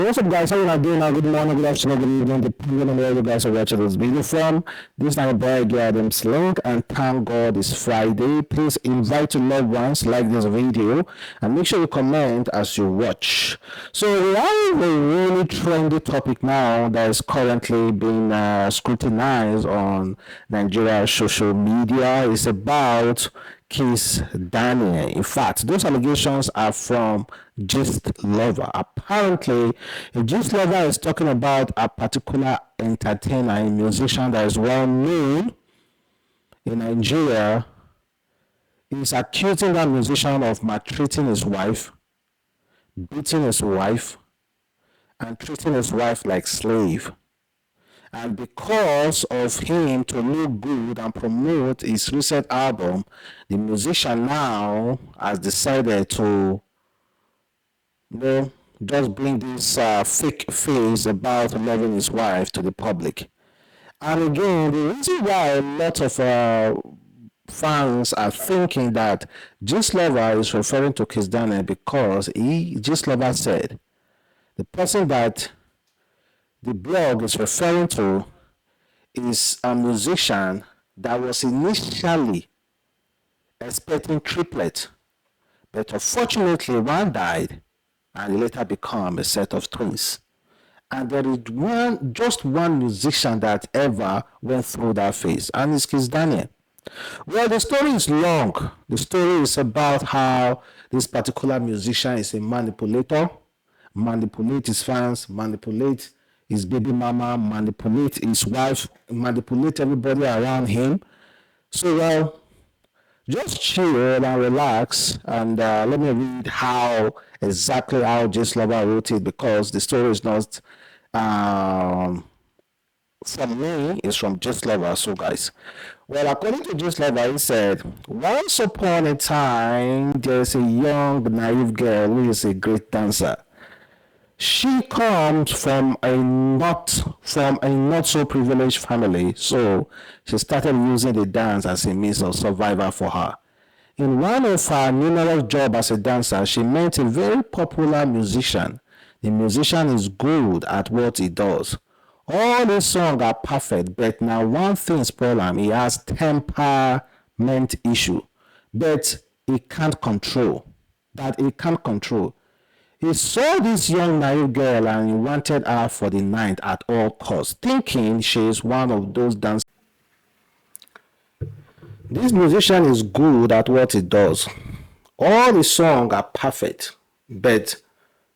So what's up, guys? How you doing now? Good morning, good afternoon, good evening, depending on where you guys are watching this video from. This is my boy Adamslink, and thank God it's Friday. Please invite your loved ones, like this video, and make sure you comment as you watch. So we have a really trendy topic now that is currently being scrutinized on Nigeria social media. It's about Kizz Daniel. In fact, those allegations are from Gist Lover. Apparently, a Gist Lover is talking about a particular entertainer, a musician that is well known in Nigeria. He's accusing that musician of maltreating his wife, beating his wife, and treating his wife like slave. And because of him to look good and promote his recent album, the musician now has decided to, just bring this fake face about loving his wife to the public. And again, the reason why a lot of fans are thinking that Gist Lover is referring to Kizz Daniel because Gist Lover said the person that the blog is referring to is a musician that was initially expecting triplets, but unfortunately one died and later became a set of twins. And there is just one musician that ever went through that phase, and it's Kizz Daniel. Well, the story is long. The story is about how this particular musician is a manipulator, manipulate his fans, manipulate his baby mama, manipulate his wife, manipulate everybody around him. So, well, just chill and relax, and let me read exactly how Gist Lover wrote it, because the story is not from me, it's from Gist Lover. So, guys, well, according to Gist Lover, he said, once upon a time, there's a young, naive girl who is a great dancer. She comes from a not so privileged family, so she started using the dance as a means of survival for her. In one of her numerous jobs as a dancer, she met a very popular musician. The musician is good at what he does. All his songs are perfect, but now one thing spoils him. He has temperament issue, but he can't control. He saw this young naive girl and he wanted her for the night at all costs, thinking she is one of those dancers. This musician is good at what he does. All his songs are perfect, but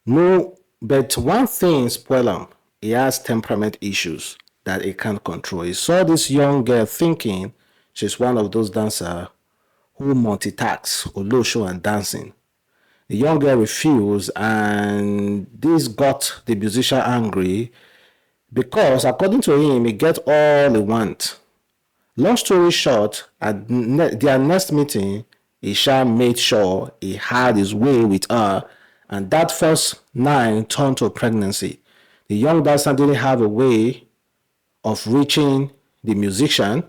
one thing spoils him. He has temperament issues that he can't control. He saw this young girl thinking she's one of those dancers who multitasks, olosho and dancing. The young girl refused, and this got the musician angry because, according to him, he gets all he wants. Long story short, at their next meeting, Isha made sure he had his way with her, and that first night turned to pregnancy. The young dancer didn't have a way of reaching the musician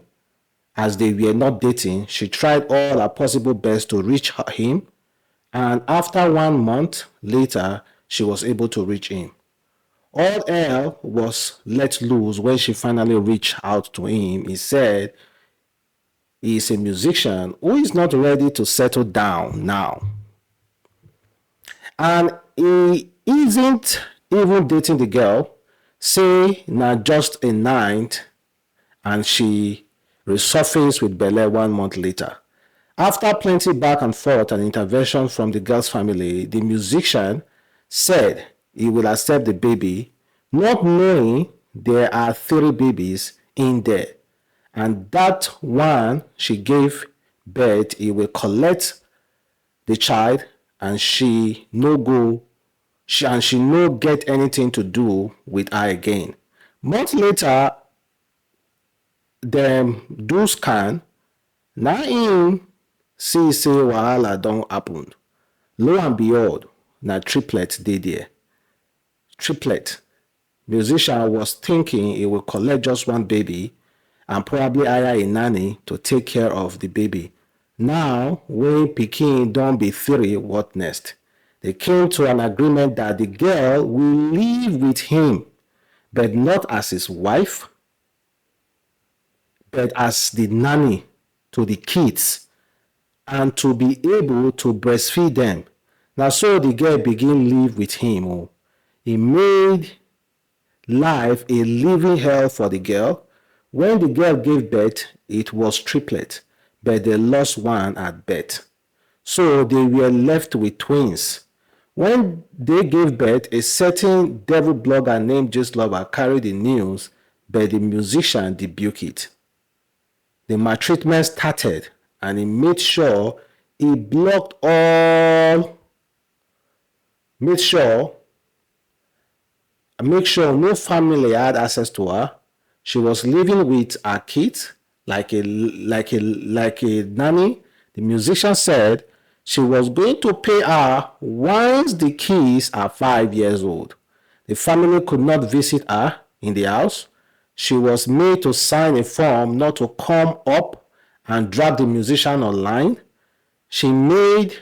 as they were not dating. She tried all her possible best to reach him, and after 1 month later, she was able to reach him. All hell was let loose when she finally reached out to him. He said he is a musician who is not ready to settle down now. And he isn't even dating the girl, say not just a night, and she resurfaced with belle 1 month later. After plenty back and forth and intervention from the girl's family, the musician said he will accept the baby, not knowing there are 3 babies in there. And that one she gave birth, he will collect the child, and she no get anything to do with her again. Months later, them do scan. Now him see say wahala don happen. Lo and behold, na triplet dey there. Triplet. Musician was thinking he will collect just one baby and probably hire a nanny to take care of the baby. Now, when pikin don be 3, what next? They came to an agreement that the girl will live with him, but not as his wife, but as the nanny to the kids, and to be able to breastfeed them. Now, so the girl began live with him. Oh. He made life a living hell for the girl. When the girl gave birth, it was triplet, but they lost one at birth. So they were left with twins. When they gave birth, a certain devil blogger named Just Lover carried the news, but the musician rebuked it. The maltreatment started, and he made sure he blocked all, made sure no family had access to her. She was living with her kids like a nanny. The musician said she was going to pay her once the kids are 5 years old. The family could not visit her in the house. She was made to sign a form not to come up and drag the musician online. She made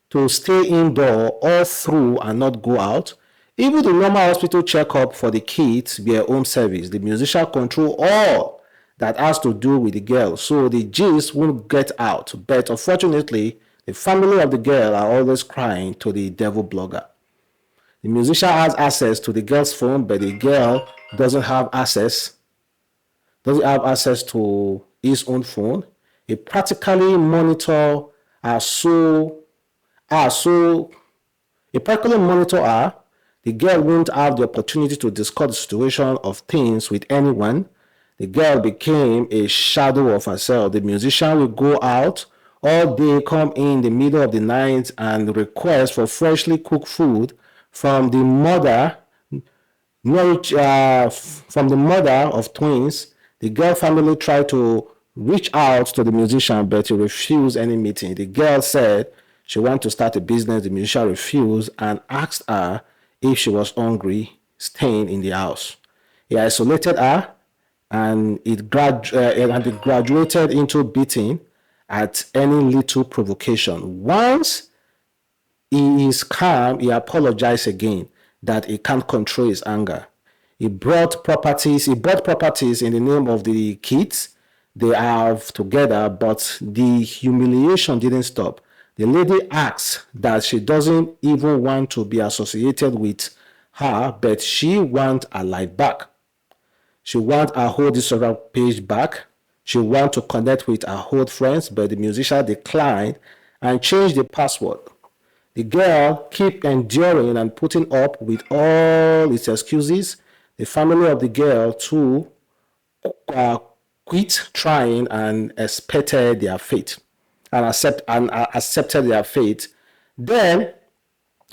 to stay indoor all through and not go out. Even the normal hospital checkup for the kids were home service. The musician controlled all that has to do with the girl, so the gist won't get out. But unfortunately, the family of the girl are always crying to the devil blogger. The musician has access to the girl's phone, but the girl doesn't have access to his own phone. He practically monitor her The girl won't have the opportunity to discuss the situation of things with anyone. The girl became a shadow of herself. The musician will go out all day, come in the middle of the night and request for freshly cooked food from the mother of twins. The girl family tried to reach out to the musician, but he refused any meeting. The girl said she wanted to start a business. The musician refused and asked her if she was hungry, staying in the house. He isolated her, and it graduated into beating at any little provocation. Once he is calm, he apologized again that he can't control his anger. He bought properties in the name of the kids they have together, but the humiliation didn't stop. The lady asks that she doesn't even want to be associated with her, but she wants her life back. She wants her whole Instagram page back. She wants to connect with her old friends, but the musician declined and changed the password. The girl kept enduring and putting up with all its excuses. The family of the girl too quit trying and accepted their fate. Then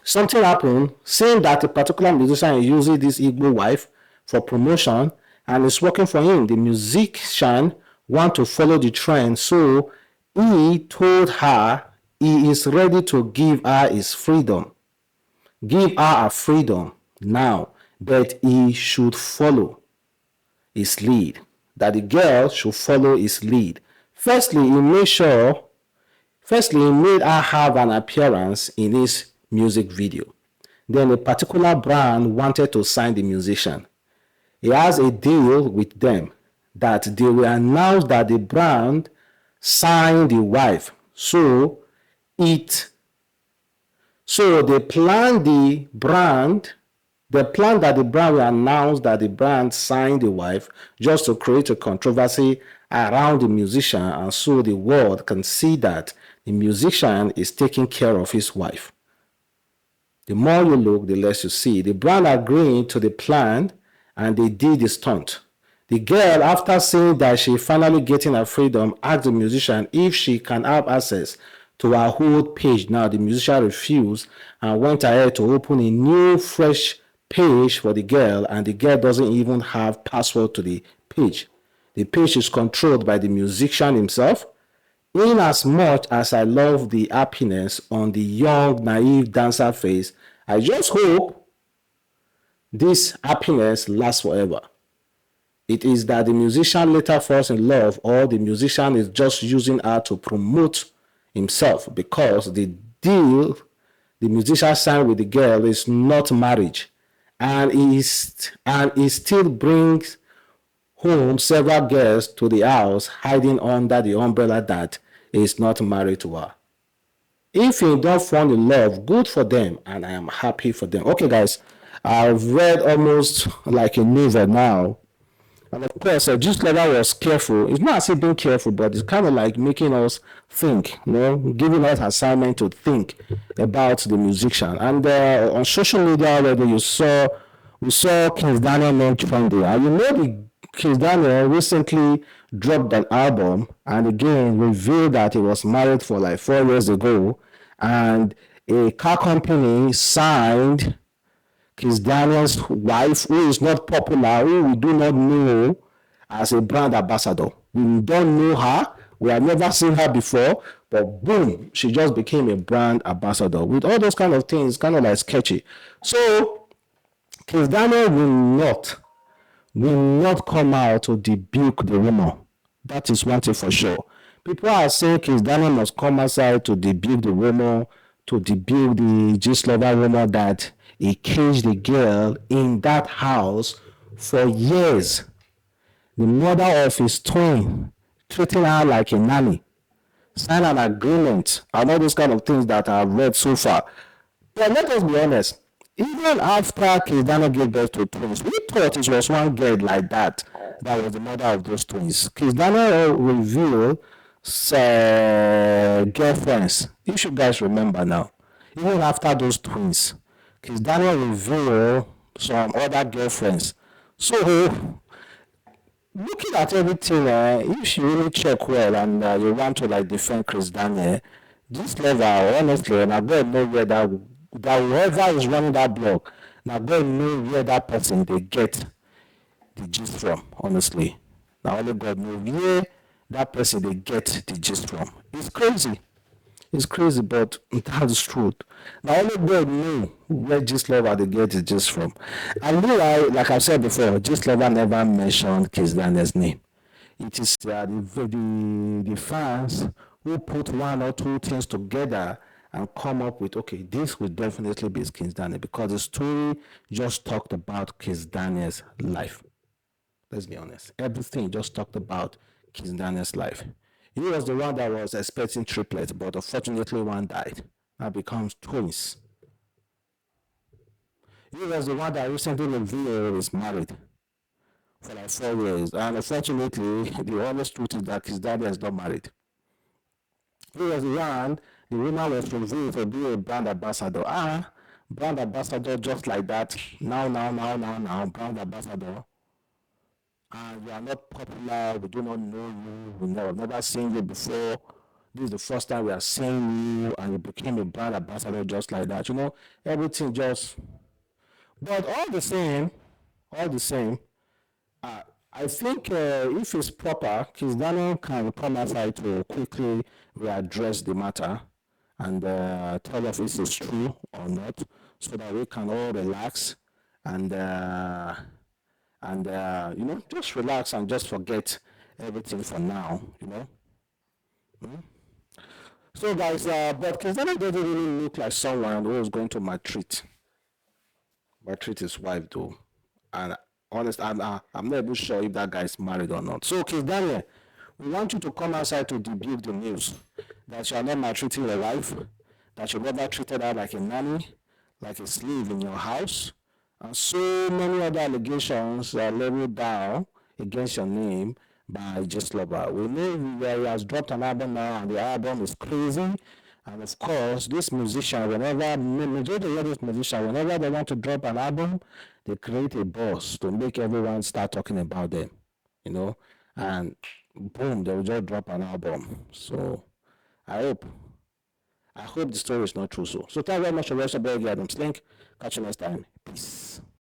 something happened, saying that a particular musician is using this Igbo wife for promotion and it's working for him. The musician wants to follow the trend, so he told her he is ready to give her his freedom. Give her her freedom now, but he should follow his lead. That the girl should follow his lead. Firstly, he made her have an appearance in his music video. Then a particular brand wanted to sign the musician. He has a deal with them that they will announce that the brand signed the wife. So they plan that the brand will announce that the brand signed the wife just to create a controversy around the musician, and so the world can see that the musician is taking care of his wife. The more you look, the less you see. The brand agreed to the plan and they did the stunt. The girl, after saying that she finally getting her freedom, asked the musician if she can have access to her old page. Now the musician refused and went ahead to open a new fresh page for the girl, and the girl doesn't even have password to the page. The page is controlled by the musician himself. In as much as I love the happiness on the young, naive dancer face, I just hope this happiness lasts forever. It is that the musician later falls in love, or the musician is just using her to promote himself, because the deal the musician signed with the girl is not marriage, and he still brings home several girls to the house hiding under the umbrella that is not married to her. If you don't fall in love, good for them, and I am happy for them. Okay, guys, I've read almost like a novel now. And of course, just Leather was careful. It's not as if being careful, but it's kind of like making us think, giving us assignment to think about the musician. And on social media already, we saw Kizz Daniel name trending. And Kizz Daniel recently dropped an album and again revealed that he was married for like 4 years ago, and a car company signed Kizz Daniel's wife, who is not popular, who we do not know, as a brand ambassador. We don't know her. We have never seen her before, but boom, she just became a brand ambassador. With all those kind of things, kind of like sketchy. So Kizz Daniel will not come out to debunk the rumor. That is one thing for sure. People are saying Kizz Daniel must come outside to debunk the rumor, to debunk the Gist Lover rumor that he caged the girl in that house for years. The mother of his twin, treating her like a nanny, sign an agreement, and all those kind of things that I've read so far. But let us be honest, even after Kizz Daniel gave birth to twins, we thought it was one girl like that was the mother of those twins. Kizz Daniel revealed girlfriends. If you guys remember now, even after those twins, Kizz Daniel revealed some other girlfriends. So looking at everything, if you really check well and you want to like defend Kizz Daniel, this level, honestly, and I don't know where that whoever is running that blog, now go know where that person they get the gist from. Honestly, now only God knows where that person they get the gist from. It's crazy. It's crazy, but that's truth. Now only God know where Gist Lover they get the gist from. And like I said before, Gist Lover never mentioned Kizz Daniel's name. It is the fans who put one or two things together and come up with, okay, this will definitely be Kizz Daniel, because the story just talked about Kizz Daniel's life. Let's be honest. Everything just talked about Kizz Daniel's life. He was the one that was expecting triplets, but unfortunately one died. Now becomes twins. He was the one that recently revealed is married for like 4 years. And unfortunately, the honest truth is that Kizz Daniel is not married. He was the one, the woman was revealed to be a brand ambassador. Brand ambassador just like that. Now, brand ambassador. And you are not popular, we do not know you, we have never seen you before. This is the first time we are seeing you, and you became a brand ambassador just like that. Everything just. But all the same, I think if it's proper, Kizz Daniel can come outside to quickly readdress the matter and tell us if it's true or not, so that we can all relax and just relax and just forget everything for now. So guys, but Kizz Daniel doesn't really look like someone who is going to maltreat his wife though. And honest, I'm not even sure if that guy is married or not. So Kizz Daniel, we want you to come outside to debunk the news that you are not maltreating your wife, that you never treated her like a nanny, like a slave in your house, and so many other allegations are leveled down against your name by Gist Lover. We know he has dropped an album now, and the album is crazy. And of course, this musician, majority of this musician, whenever they want to drop an album, they create a buzz to make everyone start talking about them, and boom, they will just drop an album. So I hope the story is not true. So thank you very much for watching Adamslink. Catch you next time. Peace.